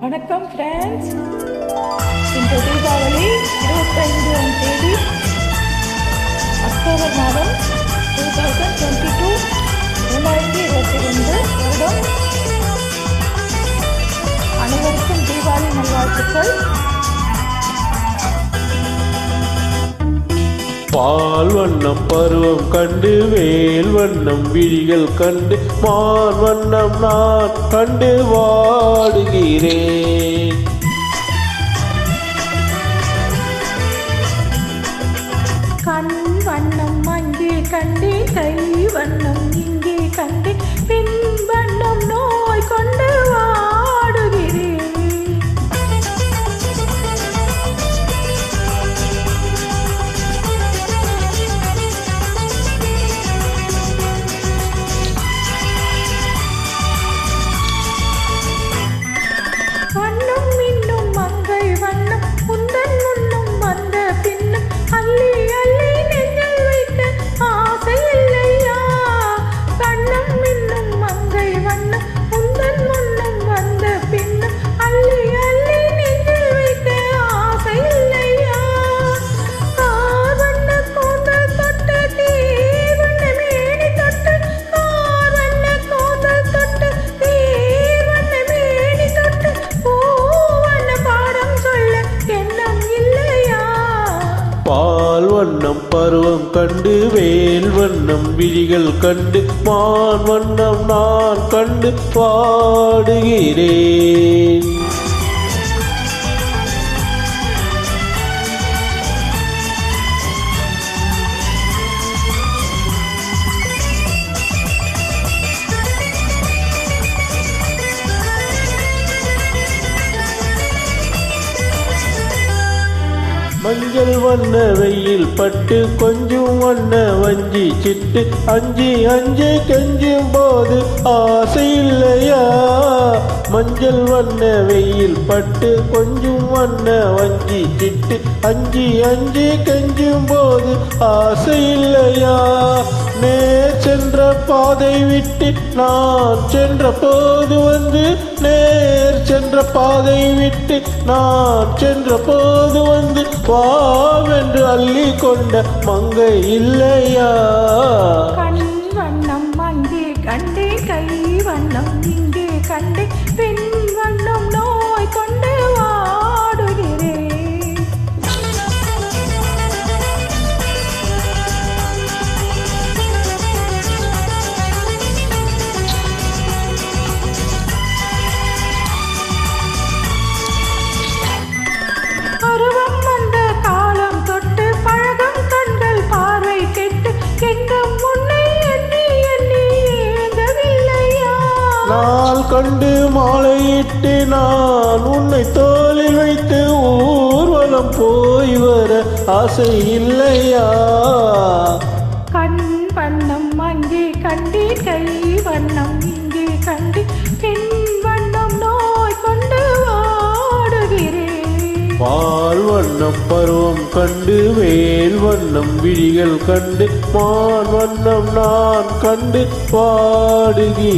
வணக்கம் ஃப்ரெண்ட்ஸ். இன்று தீபாவளி 25ஆம் தேதி அக்டோபர் மாதம் 2022 வருடம். அனைவருக்கும் தீபாவளி நல்வாழ்த்துக்கள். பால் வண்ணம் பருவம் கண்டு வேல் வண்ணம் விழிகள் கண்டு மான் வண்ணம் நான் கண்டு வாடுகிறேன். கண் வண்ணம் அங்கே கண்டே, கை வண்ணம் இங்கே கண்டே, பின் வண்ணம் நோய் கொண்டு வாடுகிறேன். வண்ணம் இன்னும் மங்கை வண்ணம் உந்தன் முன்னும் வந்த பின்னும் அள்ளி அள்ளி நெஞ்சில் வைக்க ஆசை இல்லையா? வண்ணம் இன்னும் மங்கை வண்ணம் உந்தன் முன்னும் வந்த பின்னும் அள்ளி அள்ளி நெஞ்சில் வைக்க ஆசை இல்லையா? கார் வண்ண கூந்தல் தொட்டு தீர் வண்ண மேனி தொட்டு, கார் வண்ண கூந்தல் தொட்டு தீர் வண்ண மேனி தொட்டு, பூவண்ண பாடம் சொல்ல எண்ணம் இல்லையா? பால் வண்ணம் பருவம் கண்டு வேல் வண்ணம் விழிகள் கண்டு மான் வண்ணம் நான் கண்டு பாடுகிறேன். மஞ்சள் வண்ண வெயில் பட்டு கொஞ்சம் வண்ண வஞ்சி சிட்டு அஞ்சி அஞ்சு கெஞ்சும் போது ஆசை இல்லையா? மஞ்சள் வண்ண வெயில் பட்டு கொஞ்சம் வண்ண வஞ்சி சிட்டு அஞ்சி அஞ்சு கெஞ்சும் போது ஆசை இல்லையா? நேர் சென்ற பாதை விட்டு நான் சென்ற போது வந்து, நேர் சென்ற பாதை விட்டு நான் சென்ற போது வந்து வாவென்று அள்ளி கொண்ட மங்கை இல்லையா? கண் வண்ணம் அங்கே கண்டே, கை வண்ணம் இங்கே கண்டே, பின் வண்ணம் நோய் கொண்டு வாடுகிறேன். பருவம் வந்த காலம் தொட்டு பழகும் கண்கள் பார்வை கெட்டு எங்கும் உன்னை எண்ணி எண்ணி ஏங்கவில்லையா? நாள் கண்டு மாலையிட்டு நான் உன்னை தோளில் வைத்து ஊர்வலம் போய் வர ஆசை இல்லையா? கண் வண்ணம் அங்கே கண்டே, கை வண்ணம் இங்கே கண்டே, பின் வண்ணம் நோய் கொண்டு வாடுகிறேன். பால் வண்ணம் பருவம் கண்டு வேல் வண்ணம் விழிகள் கண்டு மான் வண்ணம் நான் கண்டு பாடுகிறேன்.